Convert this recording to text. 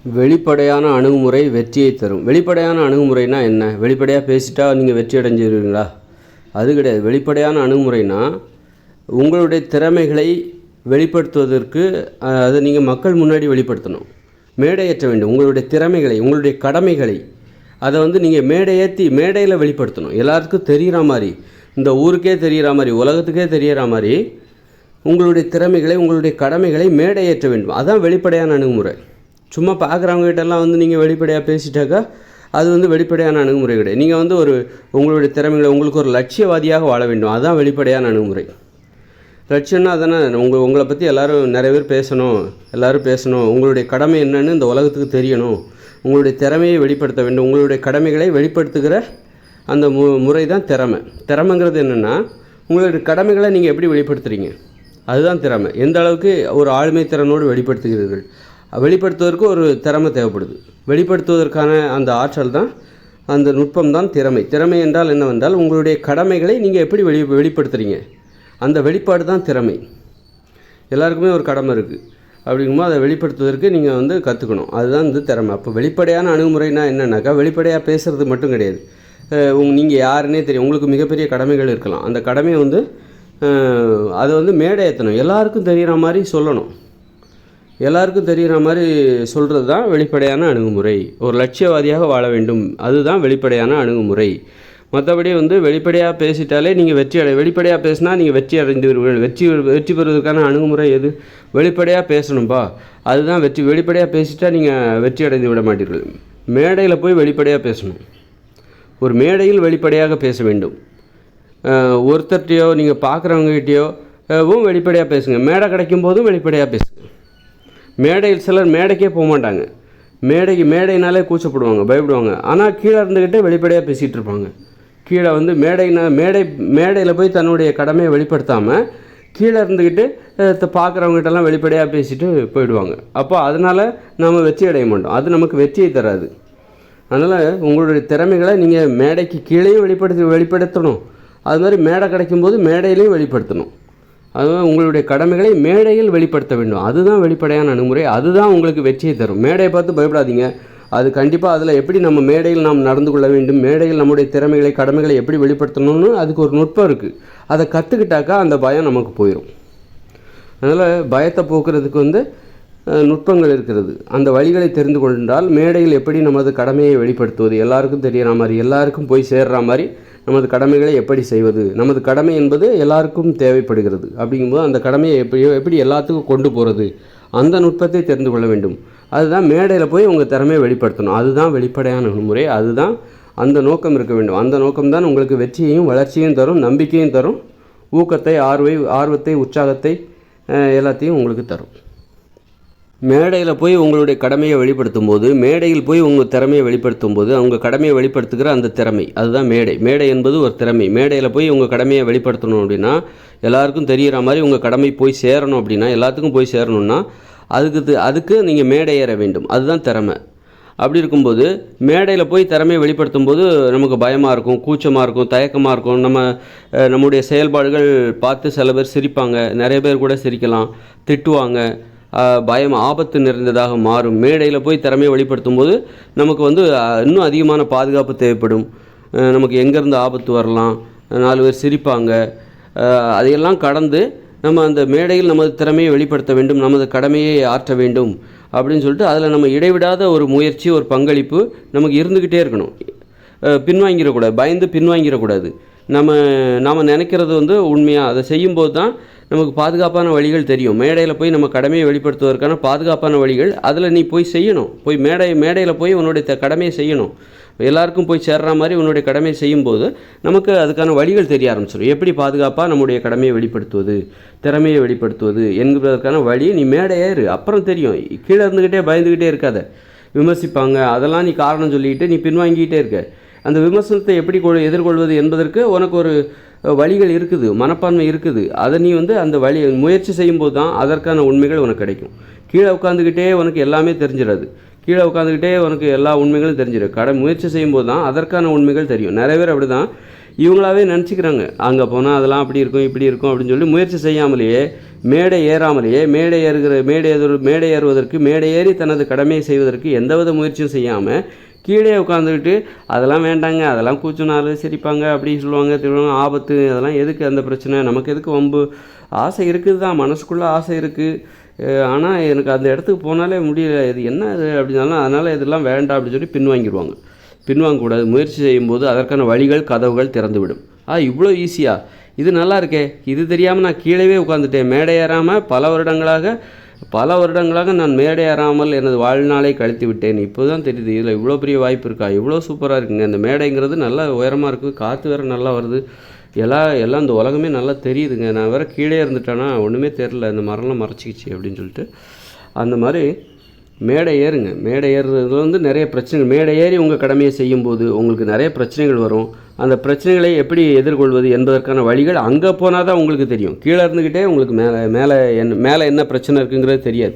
வெளிப்படையான அணுகுமுறை வெற்றியை தரும். வெளிப்படையான அணுகுமுறைனா என்ன? வெளிப்படையாக பேசிட்டா நீங்கள் வெற்றி அடைஞ்சிருவீங்களா? அது கிடையாது. வெளிப்படையான அணுகுமுறைனா உங்களுடைய திறமைகளை வெளிப்படுத்துவதற்கு அதை நீங்கள் மக்கள் முன்னாடி வெளிப்படுத்தணும். மேடையேற்ற வேண்டும். உங்களுடைய திறமைகளை, உங்களுடைய கடமைகளை அதை நீங்கள் மேடையில் வெளிப்படுத்தணும். எல்லாத்துக்கும் தெரிகிற மாதிரி, இந்த ஊருக்கே தெரிகிற மாதிரி, உலகத்துக்கே தெரிகிற மாதிரி உங்களுடைய திறமைகளை, உங்களுடைய கடமைகளை மேடையேற்ற வேண்டும். அதுதான் வெளிப்படையான அணுகுமுறை. சும்மா பார்க்குறவங்ககிட்டலாம் நீங்கள் வெளிப்படையாக பேசிட்டாக்கா அது வெளிப்படையான அணுகுமுறை கிடையாது. நீங்கள் உங்களுடைய திறமைகளை, உங்களுக்கு ஒரு லட்சியவாதியாக வாழ வேண்டும். அதுதான் வெளிப்படையான அணுகுமுறை. லட்சியம்னா அதானே, உங்களை பற்றி நிறைய பேர் பேசணும். உங்களுடைய கடமை என்னன்னு இந்த உலகத்துக்கு தெரியணும். உங்களுடைய திறமையை வெளிப்படுத்த வேண்டும். உங்களுடைய கடமைகளை வெளிப்படுத்துகிற அந்த முறை தான் திறமை. திறமைங்கிறது என்னென்னா, உங்களுடைய கடமைகளை நீங்கள் எப்படி வெளிப்படுத்துகிறீங்க, அதுதான் திறமை. எந்த அளவுக்கு ஒரு ஆளுமை திறனோடு வெளிப்படுத்துகிறீர்கள். வெளிப்படுத்துவதற்கு ஒரு திறமை தேவைப்படுது. வெளிப்படுத்துவதற்கான அந்த ஆற்றல் தான், அந்த நுட்பம் தான் திறமை. திறமை என்றால் என்னவென்றால், உங்களுடைய கடமைகளை நீங்கள் எப்படி வெளிப்படுத்துகிறீங்க, அந்த வெளிப்பாடு தான் திறமை. எல்லாருக்குமே ஒரு கடமை இருக்குது. அப்படிங்கும்போது அதை வெளிப்படுத்துவதற்கு நீங்கள் கற்றுக்கணும். அதுதான் திறமை. அப்போ வெளிப்படையான அணுகுமுறைனா என்னன்னாக்கா, வெளிப்படையாக பேசுகிறது மட்டும் கிடையாது. நீங்கள் யாருன்னே தெரியும், உங்களுக்கு மிகப்பெரிய கடமைகள் இருக்கலாம். அந்த கடமையை அதை மேடை ஏற்றணும். எல்லாருக்கும் தெரிகிற மாதிரி சொல்லணும். எல்லாருக்கும் தெரிகிற மாதிரி சொல்கிறது தான் வெளிப்படையான அணுகுமுறை. ஒரு லட்சியவாதியாக வாழ வேண்டும், அதுதான் வெளிப்படையான அணுகுமுறை. மற்றபடி வெளிப்படையாக பேசிட்டாலே நீங்கள் வெளிப்படையாக பேசினா நீங்கள் வெற்றி அடைந்துவீர்கள். வெற்றி பெறுவதற்கான அணுகுமுறை எது? வெளிப்படையாக பேசணும்பா, அதுதான் வெற்றி. வெளிப்படையாக பேசிட்டா நீங்கள் வெற்றி அடைந்து விட மாட்டீர்கள். மேடையில் போய் வெளிப்படையாக பேசணும். ஒரு மேடையில் வெளிப்படையாக பேச வேண்டும். ஒருத்தர்கிட்டையோ நீங்கள் பார்க்குறவங்ககிட்டையோ வெளிப்படையாக பேசுங்க. மேடை கிடைக்கும் போதும் வெளிப்படையாக பேசுங்க. மேடையில் சிலர் மேடைக்கே போக மாட்டாங்க. மேடைனாலே கூச்சப்படுவாங்க, பயப்படுவாங்க. ஆனால் கீழே இருந்துக்கிட்டே வெளிப்படையாக பேசிகிட்டு இருப்பாங்க. கீழே மேடையில் போய் தன்னுடைய கடமையை வெளிப்படுத்தாமல் கீழே இருந்துக்கிட்டு பார்க்குறவங்ககிட்டலாம் வெளிப்படையாக பேசிட்டு போயிடுவாங்க. அப்போ அதனால் நாம் வெற்றி அடைய மாட்டோம். அது நமக்கு வெற்றியை தராது. அதனால் உங்களுடைய திறமைகளை நீங்கள் மேடைக்கு கீழேயும் வெளிப்படுத்தணும். அது மாதிரி மேடை கிடைக்கும்போது மேடையிலையும் வெளிப்படுத்தணும். அதுதான் உங்களுடைய கடமைகளை மேடையில் வெளிப்படுத்த வேண்டும். அதுதான் வெளிப்படையான அணுகுமுறை. அதுதான் உங்களுக்கு வெற்றியை தரும். மேடையை பார்த்து பயப்படாதீங்க. அது கண்டிப்பாக அதில் எப்படி நம்ம மேடையில் நாம் நடந்து கொள்ள வேண்டும், மேடையில் நம்முடைய திறமைகளை, கடமைகளை எப்படி வெளிப்படுத்தணும்னு அதுக்கு ஒரு நுட்பம் இருக்குது. அதை கற்றுக்கிட்டாக்கா அந்த பயம் நமக்கு போயிடும். அதனால் பயத்தை போக்குறதுக்கு நுட்பங்கள் இருக்கிறது. அந்த வழிகளை தெரிந்து கொண்டால் மேடையில் எப்படி நமது கடமையை வெளிப்படுத்துவது, எல்லாருக்கும் தெரிகிற மாதிரி, எல்லாருக்கும் போய் சேர்ற மாதிரி நமது கடமைகளை எப்படி செய்வது. நமது கடமை என்பது எல்லாருக்கும் தேவைப்படுகிறது. அப்படிங்கும்போது அந்த கடமையை எப்படி எல்லாத்துக்கும் கொண்டு போகிறது, அந்த நுட்பத்தை தெரிந்து கொள்ள வேண்டும். அதுதான் மேடையில் போய் உங்கள் திறமையை வெளிப்படுத்தணும். அதுதான் வெளிப்படையான முறை. அதுதான் அந்த நோக்கம் இருக்க வேண்டும். அந்த நோக்கம்தான் உங்களுக்கு வெற்றியையும் வளர்ச்சியும் தரும், நம்பிக்கையும் தரும், ஊக்கத்தை, ஆர்வத்தை, உற்சாகத்தை எல்லாத்தையும் உங்களுக்கு தரும். மேடையில் போய் உங்களுடைய கடமையை வெளிப்படுத்தும் போது, மேடையில் போய் உங்கள் திறமையை வெளிப்படுத்தும் போது, உங்கள் கடமையை வெளிப்படுத்துகிற அந்த திறமை, அதுதான் மேடை. மேடை என்பது ஒரு திறமை. மேடையில் போய் உங்கள் கடமையை வெளிப்படுத்தணும் அப்படின்னா, எல்லாருக்கும் தெரிகிற மாதிரி உங்கள் கடமை போய் சேரணும் அப்படின்னா, எல்லாத்துக்கும் போய் சேரணும்னா அதுக்கு நீங்கள் மேடை ஏற வேண்டும். அதுதான் திறமை. அப்படி இருக்கும்போது மேடையில் போய் திறமையை வெளிப்படுத்தும் போது நமக்கு பயமாக இருக்கும், கூச்சமாக இருக்கும், தயக்கமாக இருக்கும். நம்முடைய செயல்பாடுகள் பார்த்து சில பேர் சிரிப்பாங்க, நிறைய பேர் கூட சிரிக்கலாம், திட்டுவாங்க. பயம், ஆபத்து நிறைந்ததாக மாறும். மேடையில் போய் திறமையை வெளிப்படுத்தும் போது நமக்கு இன்னும் அதிகமான பாதுகாப்பு தேவைப்படும். நமக்கு எங்கேருந்து ஆபத்து வரலாம், 4 பேர் சிரிப்பாங்க. அதையெல்லாம் கடந்து நம்ம அந்த மேடையில் நமது திறமையை வெளிப்படுத்த வேண்டும், நமது கடமையை ஆற்ற வேண்டும் அப்படின்னு சொல்லிட்டு அதில் நம்ம இடைவிடாத ஒரு முயற்சி, ஒரு பங்களிப்பு நமக்கு இருந்துக்கிட்டே இருக்கணும். பின்வாங்கிடக்கூடாது, பயந்து பின்வாங்கிடக்கூடாது. நாம் நினைக்கிறது உண்மையாக அதை செய்யும்போது தான் நமக்கு பாதுகாப்பான வழிகள் தெரியும். மேடையில் போய் நம்ம கடமையை வெளிப்படுத்துவதற்கான பாதுகாப்பான வழிகள் அதில் நீ போய் செய்யணும். போய் மேடையில் போய் உன்னுடைய கடமையை செய்யணும். எல்லாருக்கும் போய் சேர்ற மாதிரி உன்னுடைய கடமையை செய்யும்போது நமக்கு அதுக்கான வழிகள் தெரிய ஆரம்பிச்சிடும். எப்படி பாதுகாப்பாக நம்முடைய கடமையை வெளிப்படுத்துவது, திறமையை வெளிப்படுத்துவது என்கிறதுக்கான வழி நீ மேடையேறு, அப்புறம் தெரியும். கீழே இருந்துக்கிட்டே பயந்துக்கிட்டே இருக்காத. விமர்சிப்பாங்க, அதெல்லாம் நீ காரணம் சொல்லிக்கிட்டு நீ பின்வாங்கிக்கிட்டே இருக்க. அந்த விமர்சனத்தை எப்படி எதிர்கொள்வது என்பதற்கு உனக்கு ஒரு வழிகள் இருக்குது, மனப்பான்மை இருக்குது. அதை நீ அந்த முயற்சி செய்யும்போது தான் அதற்கான உண்மைகள் உனக்கு கிடைக்கும். கீழே உட்காந்துக்கிட்டே உனக்கு எல்லாமே தெரிஞ்சிடாது. கீழே உட்காந்துக்கிட்டே உனக்கு எல்லா உண்மைகளும் தெரிஞ்சிடும். முயற்சி செய்யும்போது தான் அதற்கான உண்மைகள் தெரியும். நிறைய பேர் அப்படி தான் இவங்களாவே நினச்சிக்கிறாங்க. அங்கே போனால் அதெல்லாம் அப்படி இருக்கும் இப்படி இருக்கும் அப்படின்னு சொல்லி முயற்சி செய்யாமலேயே, மேடை ஏறாமலேயே, மேடை ஏறுவதற்கு, மேடை ஏறி தனது கடமையை செய்வதற்கு எந்தவித முயற்சியும் செய்யாமல் கீழே உட்காந்துக்கிட்டு அதெல்லாம் வேண்டாங்க, அதெல்லாம் கூச்சம் சிரிப்பாங்க, அப்படி சொல்லுவாங்க திருவாங்க, ஆபத்து, அதெல்லாம் எதுக்கு அந்த பிரச்சனை, நமக்கு எதுக்கு வம்பு, ஆசை இருக்குது தான், மனசுக்குள்ளே ஆசை இருக்குது, ஆனால் எனக்கு அந்த இடத்துக்கு போனாலே முடியல, இது என்ன இது அப்படின்னாலும், அதனால் இதெல்லாம் வேண்டாம் அப்படின்னு சொல்லி பின்வாங்கிடுவாங்க. பின்வாங்கக்கூடாது. முயற்சி செய்யும்போது அதற்கான வழிகள், கதவுகள் திறந்துவிடும். இவ்வளோ ஈஸியாக, இது நல்லா இருக்கே, இது தெரியாமல் நான் கீழே உட்காந்துட்டேன், மேடை ஏறாமல் பல வருடங்களாக நான் மேடை ஏறாமல் எனது வாழ்நாளை கழித்து விட்டேன், இப்போ தான் தெரியுது இதில் இவ்வளோ பெரிய வாய்ப்பு இருக்கா, இவ்வளோ சூப்பராக இருக்குங்க, இந்த மேடைங்கிறது நல்லா உயரமாக இருக்குது, காற்று வேறு நல்லா வருது, எல்லாம் இந்த உலகமே நல்லா தெரியுதுங்க, நான் வேறு கீழே இருந்துட்டேன்னா ஒன்றுமே தெரில, இந்த மரம்லாம் மறைச்சிக்கிச்சு அப்படின்னு சொல்லிட்டு அந்த மாதிரி மேடை ஏறுங்க. மேடை ஏறுறதுல நிறைய பிரச்சனைகள், மேடை ஏறி உங்கள் கடமையை செய்யும்போது உங்களுக்கு நிறைய பிரச்சனைகள் வரும். அந்த பிரச்சனைகளை எப்படி எதிர்கொள்வது என்பதற்கான வழிகள் அங்கே போனால் தான் உங்களுக்கு தெரியும். கீழே இருந்துக்கிட்டே உங்களுக்கு மேலே என்ன பிரச்சனை இருக்குங்கிறது தெரியாது.